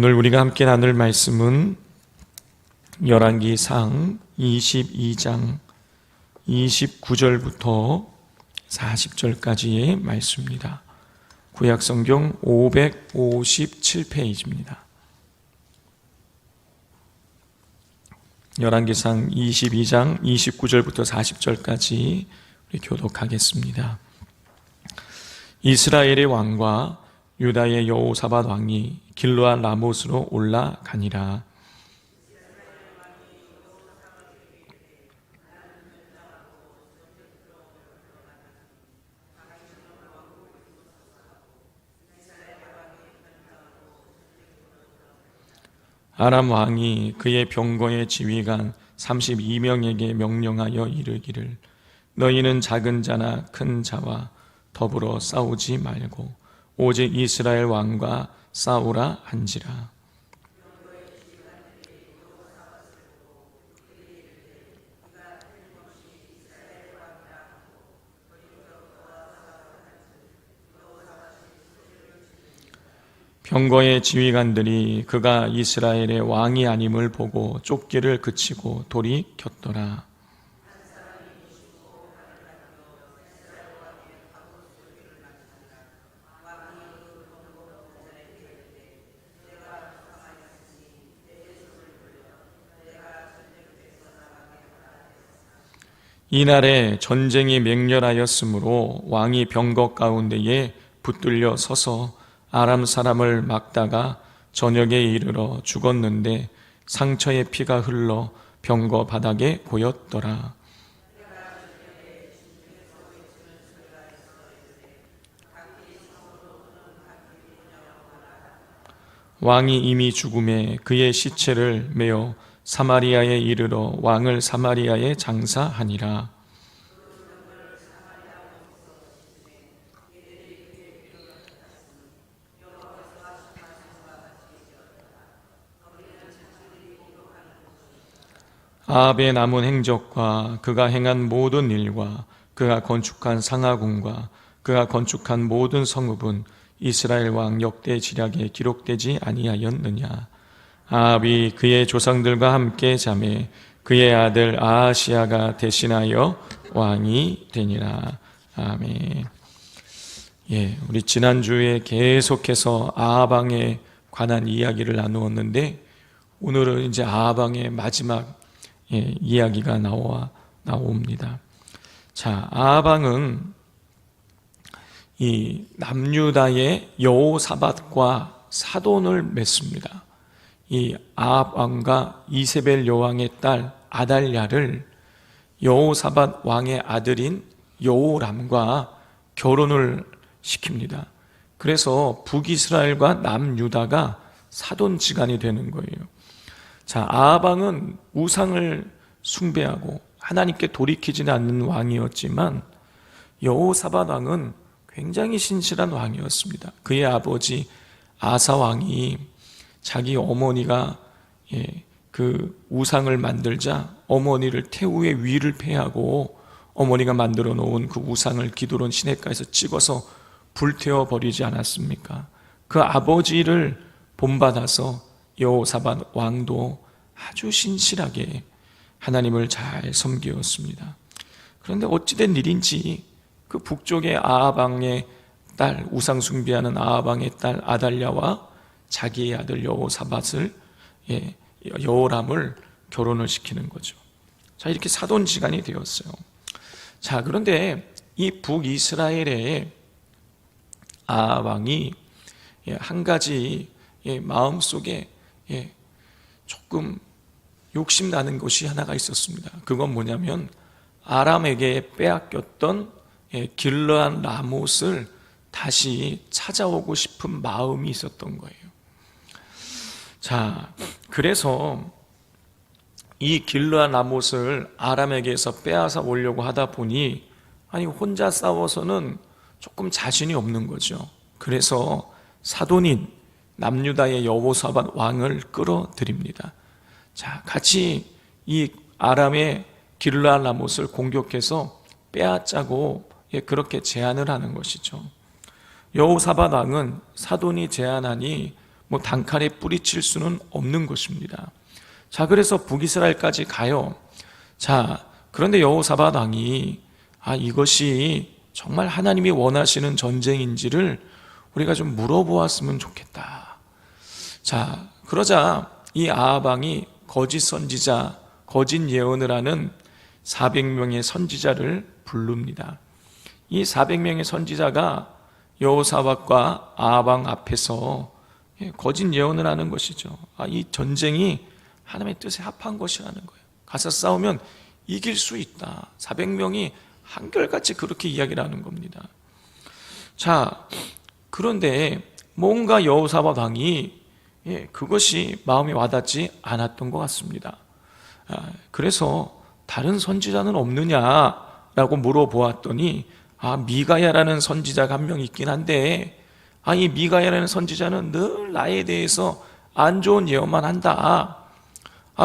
오늘 우리가 함께 나눌 말씀은 열왕기상 22장 29절부터 40절까지의 말씀입니다. 구약성경 557페이지입니다. 열왕기상 22장 29절부터 40절까지 우리 교독하겠습니다. 이스라엘의 왕과 유다의 여호사밧 왕이 길르앗 라못으로 올라가니라. 아람 왕이 그의 병거의 지휘관 32명에게 명령하여 이르기를 너희는 작은 자나 큰 자와 더불어 싸우지 말고 오직 이스라엘 왕과 싸우라 한지라. 병거의 지휘관들이 그가 이스라엘의 왕이 아님을 보고 쫓기를 그치고 돌이켰더라. 이날에 전쟁이 맹렬하였으므로 왕이 병거 가운데에 붙들려 서서 아람 사람을 막다가 저녁에 이르러 죽었는데 상처의 피가 흘러 병거 바닥에 고였더라. 왕이 이미 죽음에 그의 시체를 메어 사마리아에 이르러 왕을 사마리아에 장사하니라. 아합의 남은 행적과 그가 행한 모든 일과 그가 건축한 상하궁과 그가 건축한 모든 성읍은 이스라엘 왕 역대 지략에 기록되지 아니하였느냐. 아합이 그의 조상들과 함께 자매 그의 아들 아하시야가 대신하여 왕이 되니라. 아멘. 우리 지난주에 계속해서 아합 왕에 관한 이야기를 나누었는데 오늘은 이제 아합 왕의 마지막 이야기가 나옵니다. 자, 아합 왕은 이 남유다의 여호사밧과 사돈을 맺습니다. 이 아합 왕과 이세벨 여왕의 딸 아달랴를 여호사밧 왕의 아들인 여호람과 결혼을 시킵니다. 그래서 북이스라엘과 남유다가 사돈지간이 되는 거예요. 자, 아합 왕은 우상을 숭배하고 하나님께 돌이키지는 않는 왕이었지만 여호사밧 왕은 굉장히 신실한 왕이었습니다. 그의 아버지 아사 왕이 자기 어머니가 그 우상을 만들자 어머니를 태우의 위를 패하고 어머니가 만들어 놓은 그 우상을 기드론 시내가에서 찍어서 불태워 버리지 않았습니까? 그 아버지를 본받아서 여호사밧 왕도 아주 신실하게 하나님을 잘 섬기었습니다. 그런데 어찌된 일인지 그 북쪽의 아합 왕의 딸, 우상 숭배하는 아합 왕의 딸 아달랴와 자기의 아들 여호사밧을 여호람을 결혼을 시키는 거죠. 자, 이렇게 사돈지간이 되었어요. 자, 그런데 이 북이스라엘의 아합 왕이 한 가지 마음속에 조금 욕심나는 것이 하나가 있었습니다. 그건 뭐냐면 아람에게 빼앗겼던 길르앗 라못을 다시 찾아오고 싶은 마음이 있었던 거예요. 자, 그래서 이 길르앗 라못을 아람에게서 빼앗아 오려고 하다 보니 혼자 싸워서는 조금 자신이 없는 거죠. 그래서 사돈인 남유다의 여호사밧 왕을 끌어들입니다. 자, 같이 이 아람의 길르앗 라못을 공격해서 빼앗자고 그렇게 제안을 하는 것이죠. 여호사밧 왕은 사돈이 제안하니 뭐 단칼에 뿌리칠 수는 없는 것입니다. 자, 그래서 북이스라엘까지 가요. 자, 그런데 여호사밧 왕이 이것이 정말 하나님이 원하시는 전쟁인지를 우리가 좀 물어보았으면 좋겠다. 자, 그러자 이 아합 왕이 거짓 선지자, 거짓 예언을 하는 400명의 선지자를 부릅니다. 이 400명의 선지자가 여호사밧과 아합 왕 앞에서 거짓 예언을 하는 것이죠. 이 전쟁이 하나님의 뜻에 합한 것이라는 거예요. 가서 싸우면 이길 수 있다. 400명이 한결같이 그렇게 이야기를 하는 겁니다. 자, 그런데 뭔가 여호사밧 왕이 그것이 마음에 와닿지 않았던 것 같습니다. 그래서 다른 선지자는 없느냐라고 물어보았더니 미가야라는 선지자가 한 명 있긴 한데 이 미가야라는 선지자는 늘 나에 대해서 안 좋은 예언만 한다.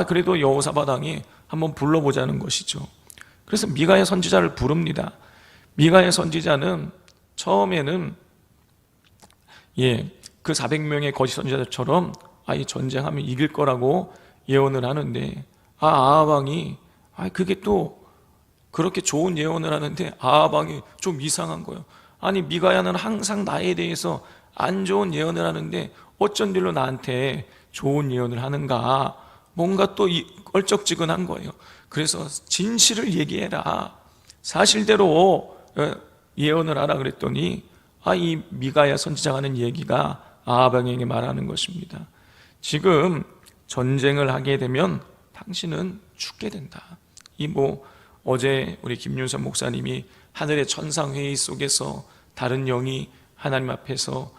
그래도 여호사밧 왕이 한번 불러보자는 것이죠. 그래서 미가야 선지자를 부릅니다. 미가야 선지자는 처음에는 그 400명의 거짓 선지자들처럼 이 전쟁하면 이길 거라고 예언을 하는데 아합 왕이 그게 또 그렇게 좋은 예언을 하는데 아합 왕이 좀 이상한 거예요. 아니, 미가야는 항상 나에 대해서 안 좋은 예언을 하는데 어쩐 일로 나한테 좋은 예언을 하는가? 뭔가 또 껄쩍지근한 거예요. 그래서 진실을 얘기해라. 사실대로 예언을 하라 그랬더니 이 미가야 선지자가 하는 얘기가 아합 왕에게 말하는 것입니다. 지금 전쟁을 하게 되면 당신은 죽게 된다. 어제 우리 김윤선 목사님이 하늘의 천상회의 속에서 다른 영이 하나님 앞에서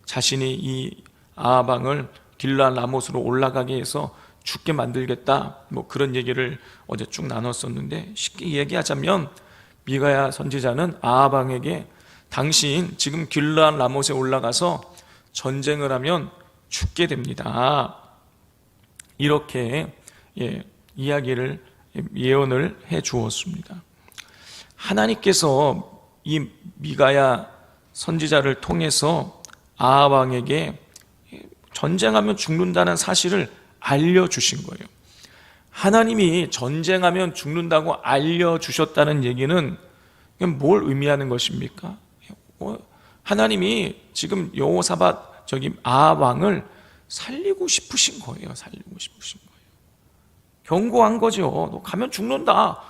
자신이 이 아합 왕을 길르앗 라못으로 올라가게 해서 죽게 만들겠다, 그런 얘기를 어제 쭉 나눴었는데, 쉽게 얘기하자면 미가야 선지자는 아합 왕에게 당신 지금 길르앗 라못에 올라가서 전쟁을 하면 죽게 됩니다. 이렇게 이야기를 예언을 해 주었습니다. 하나님께서 이 미가야 선지자를 통해서 아합 왕에게 전쟁하면 죽는다는 사실을 알려주신 거예요. 하나님이 전쟁하면 죽는다고 알려주셨다는 얘기는 뭘 의미하는 것입니까? 하나님이 지금 여호사밧 아합 왕을 살리고 싶으신 거예요. 살리고 싶으신 거예요. 경고한 거죠. 너 가면 죽는다.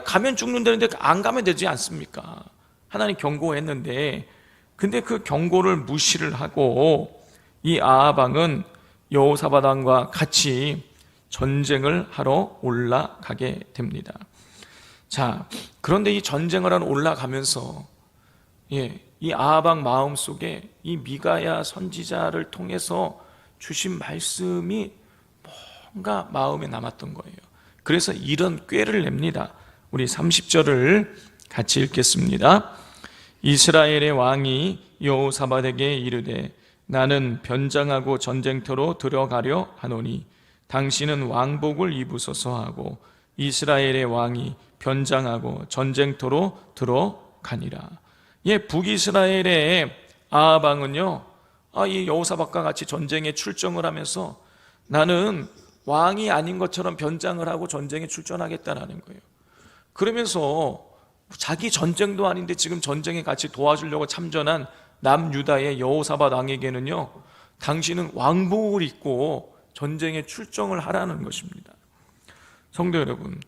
가면 죽는다는데 안 가면 되지 않습니까? 하나님 경고했는데, 근데 그 경고를 무시를 하고 이 아합 왕은 여호사밧 왕과 같이 전쟁을 하러 올라가게 됩니다. 자, 그런데 이 전쟁을 하러 올라가면서 이 아합 왕 마음속에 이 미가야 선지자를 통해서 주신 말씀이 뭔가 마음에 남았던 거예요. 그래서 이런 꾀를 냅니다. 우리 30절을 같이 읽겠습니다. 이스라엘의 왕이 여호사밧에게 이르되 나는 변장하고 전쟁터로 들어가려 하노니 당신은 왕복을 입으소서 하고 이스라엘의 왕이 변장하고 전쟁터로 들어가니라. 북이스라엘의 아합 왕은요, 이 여호사밧과 같이 전쟁에 출정을 하면서 나는 왕이 아닌 것처럼 변장을 하고 전쟁에 출전하겠다라는 거예요. 그러면서 자기 전쟁도 아닌데 지금 전쟁에 같이 도와주려고 참전한 남유다의 여호사밧 왕에게는요, 당신은 왕복을 입고 전쟁에 출정을 하라는 것입니다. 성도 여러분,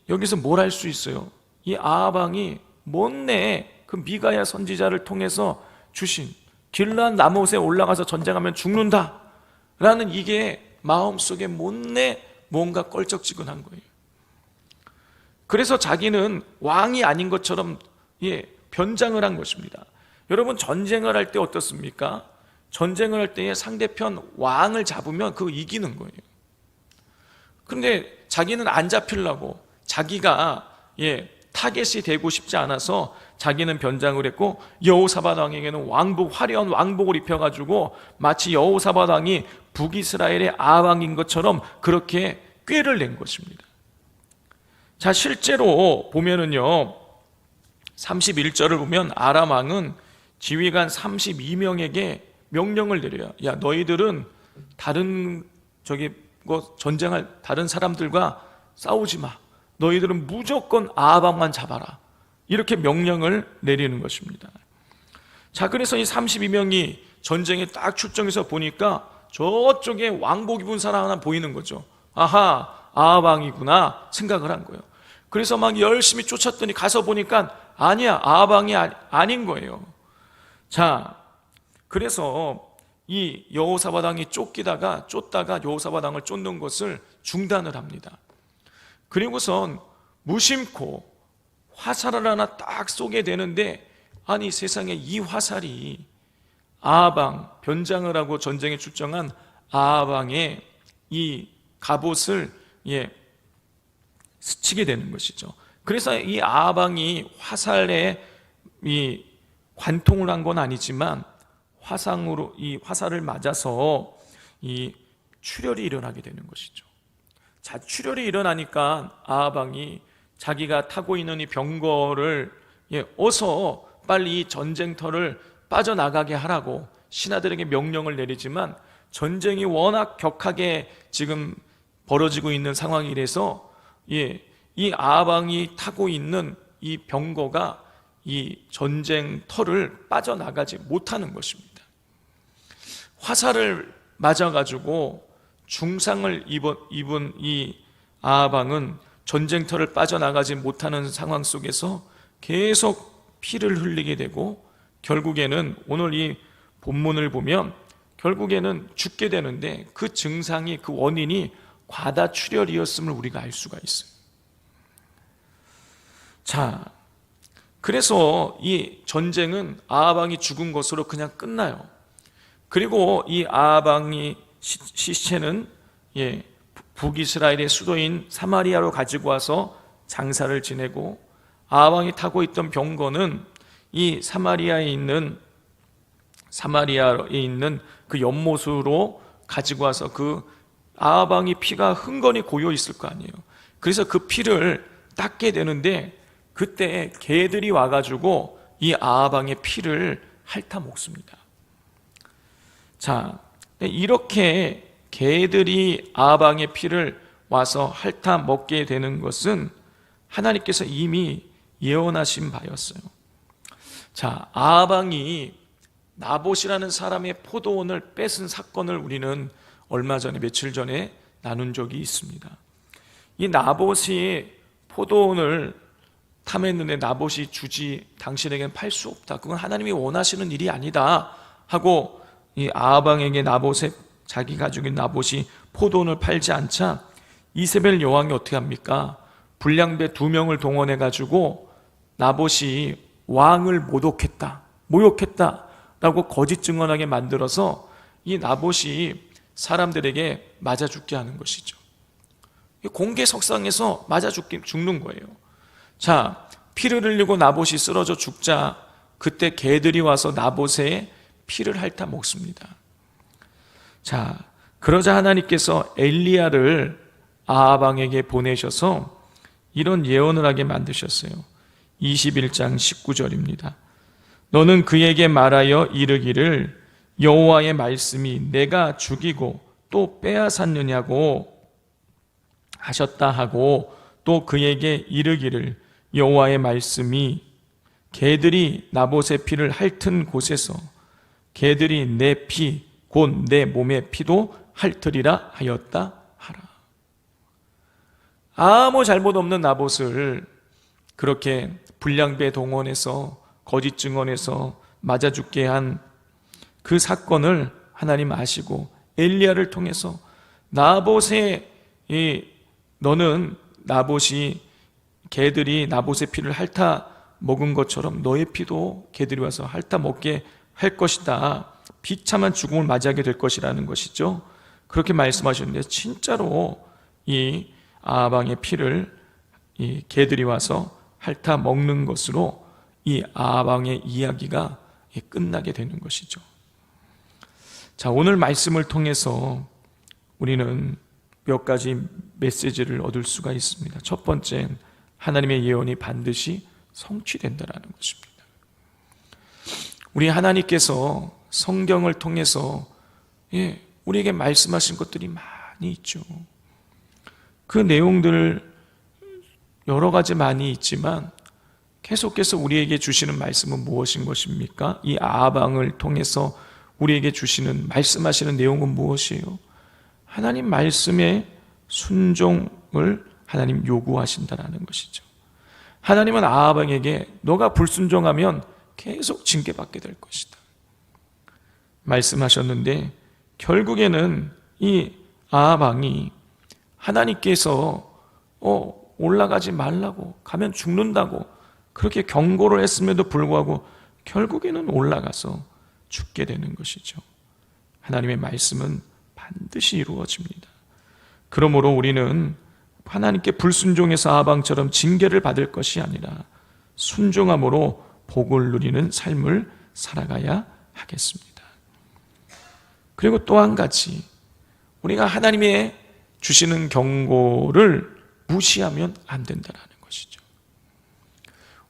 여기서 뭘 할 수 있어요? 이 아합 왕이 못내 그 미가야 선지자를 통해서 주신 길르앗 라못에 올라가서 전쟁하면 죽는다 라는 이게 마음속에 못내 뭔가 껄쩍지근한 거예요. 그래서 자기는 왕이 아닌 것처럼 변장을 한 것입니다. 여러분, 전쟁을 할 때 어떻습니까? 전쟁을 할 때 상대편 왕을 잡으면 그거 이기는 거예요. 그런데 자기는 안 잡히려고 자기가 타겟이 되고 싶지 않아서 자기는 변장을 했고, 여호사밧 왕에게는 화려한 왕복을 입혀가지고 마치 여호사밧 왕이 북이스라엘의 아합 왕인 것처럼 그렇게 꾀를 낸 것입니다. 자, 실제로 보면은요, 31절을 보면 아람 왕은 지휘관 32명에게 명령을 내려요. 야, 너희들은 다른 전쟁할 다른 사람들과 싸우지 마. 너희들은 무조건 아합왕만 잡아라. 이렇게 명령을 내리는 것입니다. 자, 그래서 이 32명이 전쟁에 딱 출정해서 보니까 저쪽에 왕복 입은 사람 하나 보이는 거죠. 아하, 아합왕이구나 생각을 한 거예요. 그래서 막 열심히 쫓았더니 가서 보니까 아니야, 아합왕이 아닌 거예요. 자, 그래서 이 여호사밧 왕이 쫓다가 여호사밧 왕을 쫓는 것을 중단을 합니다. 그리고선 무심코 화살을 하나 딱 쏘게 되는데, 아니 세상에, 이 화살이 아합왕, 변장을 하고 전쟁에 출정한 아합왕의 이 갑옷을 스치게 되는 것이죠. 그래서 이 아합왕이 화살에 이 관통을 한 건 아니지만 화상으로 이 화살을 맞아서 이 출혈이 일어나게 되는 것이죠. 자, 출혈이 일어나니까 아합왕이 자기가 타고 있는 이 병거를 어서 빨리 이 전쟁터를 빠져나가게 하라고 신하들에게 명령을 내리지만, 전쟁이 워낙 격하게 지금 벌어지고 있는 상황이라서 이 아합왕이 타고 있는 이 병거가 이 전쟁터를 빠져나가지 못하는 것입니다. 화살을 맞아가지고 중상을 입은 이 아합왕은 전쟁터를 빠져나가지 못하는 상황 속에서 계속 피를 흘리게 되고, 결국에는 오늘 이 본문을 보면 결국에는 죽게 되는데, 그 증상이, 그 원인이 과다출혈이었음을 우리가 알 수가 있어요. 자, 그래서 이 전쟁은 아합왕이 죽은 것으로 그냥 끝나요. 그리고 이 아합왕이 시체는 북이스라엘의 수도인 사마리아로 가지고 와서 장사를 지내고, 아합왕이 타고 있던 병거는 이 사마리아에 있는 그 연못으로 가지고 와서, 그 아합왕이 피가 흥건히 고여 있을 거 아니에요. 그래서 그 피를 닦게 되는데, 그때 개들이 와가지고 이 아합왕의 피를 핥아 먹습니다. 자, 이렇게 개들이 아합왕의 피를 와서 핥아 먹게 되는 것은 하나님께서 이미 예언하신 바였어요. 자, 아합왕이 나봇이라는 사람의 포도원을 뺏은 사건을 우리는 며칠 전에 나눈 적이 있습니다. 이 나봇이 포도원을 탐했는데 나봇이 주지, 당신에게는 팔 수 없다, 그건 하나님이 원하시는 일이 아니다 하고 이 아합왕에게 자기 가족인 나봇이 포도원을 팔지 않자, 이세벨 여왕이 어떻게 합니까? 불량배 2명을 동원해 가지고 나봇이 왕을 모욕했다라고 거짓 증언하게 만들어서 이 나봇이 사람들에게 맞아 죽게 하는 것이죠. 공개 석상에서 맞아 죽는 거예요. 자, 피를 흘리고 나봇이 쓰러져 죽자, 그때 개들이 와서 나봇의 피를 핥아 먹습니다. 자, 그러자 하나님께서 엘리야를 아합왕에게 보내셔서 이런 예언을 하게 만드셨어요. 21장 19절입니다. 너는 그에게 말하여 이르기를 여호와의 말씀이 내가 죽이고 또 빼앗았느냐고 하셨다 하고, 또 그에게 이르기를 여호와의 말씀이 개들이 나봇의 피를 핥은 곳에서 개들이 내 피 곧 내 몸의 피도 핥으리라 하였다 하라. 아무 잘못 없는 나봇을 그렇게 불량배 동원해서 거짓 증언해서 맞아 죽게 한 그 사건을 하나님 아시고 엘리야를 통해서 너는 나봇이 개들이 나봇의 피를 핥아 먹은 것처럼 너의 피도 개들이 와서 핥아 먹게 할 것이다, 비참한 죽음을 맞이하게 될 것이라는 것이죠. 그렇게 말씀하셨는데, 진짜로 이 아합왕의 피를 이 개들이 와서 핥아 먹는 것으로 이 아합왕의 이야기가 끝나게 되는 것이죠. 자, 오늘 말씀을 통해서 우리는 몇 가지 메시지를 얻을 수가 있습니다. 첫 번째, 하나님의 예언이 반드시 성취된다는 것입니다. 우리 하나님께서 성경을 통해서 우리에게 말씀하신 것들이 많이 있죠. 그 내용들 여러 가지 많이 있지만 계속해서 우리에게 주시는 말씀은 무엇인 것입니까? 이 아합 왕을 통해서 우리에게 주시는 말씀하시는 내용은 무엇이에요? 하나님 말씀에 순종을 하나님 요구하신다라는 것이죠. 하나님은 아합 왕에게 너가 불순종하면 계속 징계받게 될 것이다 말씀하셨는데, 결국에는 이 아합 왕이 하나님께서 올라가지 말라고, 가면 죽는다고 그렇게 경고를 했음에도 불구하고 결국에는 올라가서 죽게 되는 것이죠. 하나님의 말씀은 반드시 이루어집니다. 그러므로 우리는 하나님께 불순종해서 아합 왕처럼 징계를 받을 것이 아니라 순종함으로 복을 누리는 삶을 살아가야 하겠습니다. 그리고 또 한 가지, 우리가 하나님의 주시는 경고를 무시하면 안 된다는 것이죠.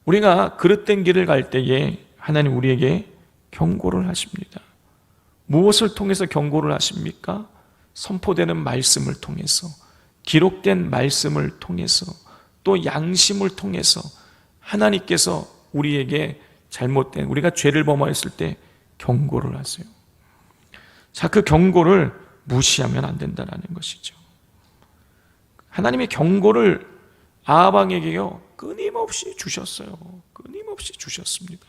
우리가 그릇된 길을 갈 때에 하나님 우리에게 경고를 하십니다. 무엇을 통해서 경고를 하십니까? 선포되는 말씀을 통해서, 기록된 말씀을 통해서, 또 양심을 통해서 하나님께서 우리에게 잘못된, 우리가 죄를 범하였을 때 경고를 하세요. 자, 그 경고를 무시하면 안 된다는 것이죠. 하나님의 경고를 아합 왕에게요 끊임없이 주셨어요. 끊임없이 주셨습니다.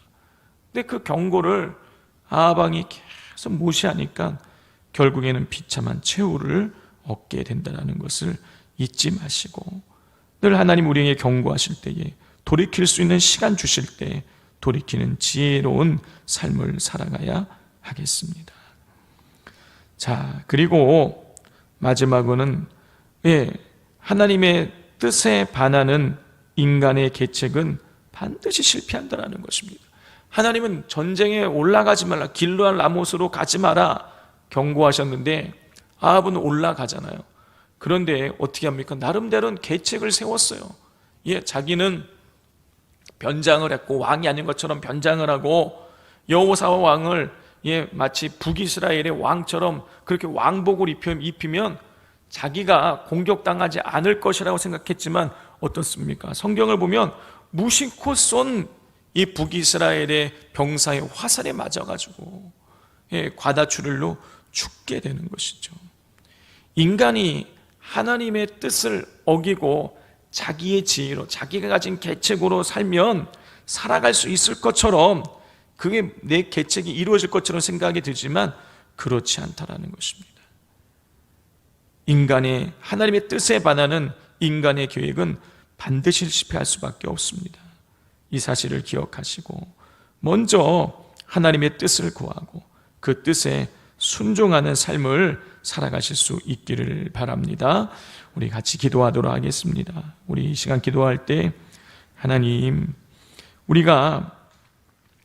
근데 그 경고를 아합 왕이 계속 무시하니까 결국에는 비참한 최후를 얻게 된다는 것을 잊지 마시고, 늘 하나님 우리에게 경고하실 때에 돌이킬 수 있는 시간 주실 때 돌이키는 지혜로운 삶을 살아가야 하겠습니다. 자, 그리고 마지막으로는 하나님의 뜻에 반하는 인간의 계책은 반드시 실패한다는 것입니다. 하나님은 전쟁에 올라가지 말라, 길르앗 라못으로 가지 마라 경고하셨는데 아합은 올라가잖아요. 그런데 어떻게 합니까? 나름대로는 계책을 세웠어요. 자기는 변장을 했고 왕이 아닌 것처럼 변장을 하고 여호사와 왕을 마치 북이스라엘의 왕처럼 그렇게 왕복을 입히면 자기가 공격당하지 않을 것이라고 생각했지만 어떻습니까? 성경을 보면 무심코 쏜 이 북이스라엘의 병사의 화살에 맞아가지고 과다출혈로 죽게 되는 것이죠. 인간이 하나님의 뜻을 어기고 자기의 지혜로, 자기가 가진 계책으로 살면 살아갈 수 있을 것처럼, 그게 내 계책이 이루어질 것처럼 생각이 들지만 그렇지 않다라는 것입니다. 인간의, 하나님의 뜻에 반하는 인간의 계획은 반드시 실패할 수밖에 없습니다. 이 사실을 기억하시고 먼저 하나님의 뜻을 구하고 그 뜻에 순종하는 삶을 살아가실 수 있기를 바랍니다. 우리 같이 기도하도록 하겠습니다. 우리 이 시간 기도할 때 하나님, 우리가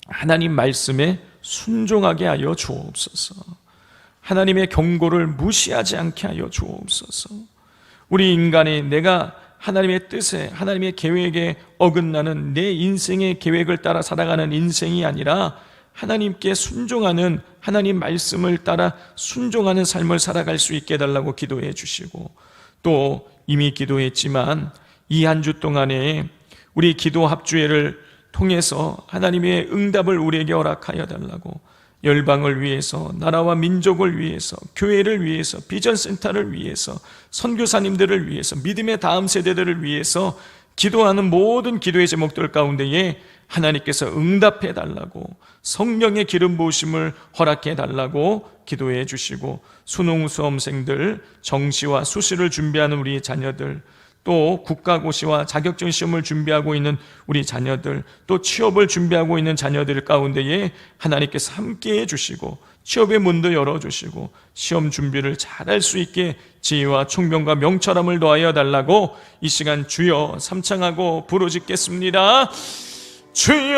하나님 말씀에 순종하게 하여 주옵소서. 하나님의 경고를 무시하지 않게 하여 주옵소서. 우리 인간이 내가 하나님의 뜻에, 하나님의 계획에 어긋나는 내 인생의 계획을 따라 살아가는 인생이 아니라 하나님께 순종하는, 하나님 말씀을 따라 순종하는 삶을 살아갈 수 있게 해달라고 기도해 주시고, 또 이미 기도했지만 이 한 주 동안에 우리 기도 합주회를 통해서 하나님의 응답을 우리에게 허락하여 달라고, 열방을 위해서, 나라와 민족을 위해서, 교회를 위해서, 비전센터를 위해서, 선교사님들을 위해서, 믿음의 다음 세대들을 위해서 기도하는 모든 기도의 제목들 가운데에 하나님께서 응답해 달라고, 성령의 기름 부으심을 허락해 달라고 기도해 주시고, 수능 수험생들, 정시와 수시를 준비하는 우리 자녀들, 또 국가고시와 자격증 시험을 준비하고 있는 우리 자녀들, 또 취업을 준비하고 있는 자녀들 가운데에 하나님께서 함께해 주시고 취업의 문도 열어주시고 시험 준비를 잘할 수 있게 지혜와 총명과 명철함을 더하여 달라고 이 시간 주여 삼창하고 부르짖겠습니다. 주여,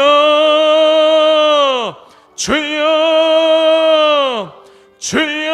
주여, 주여.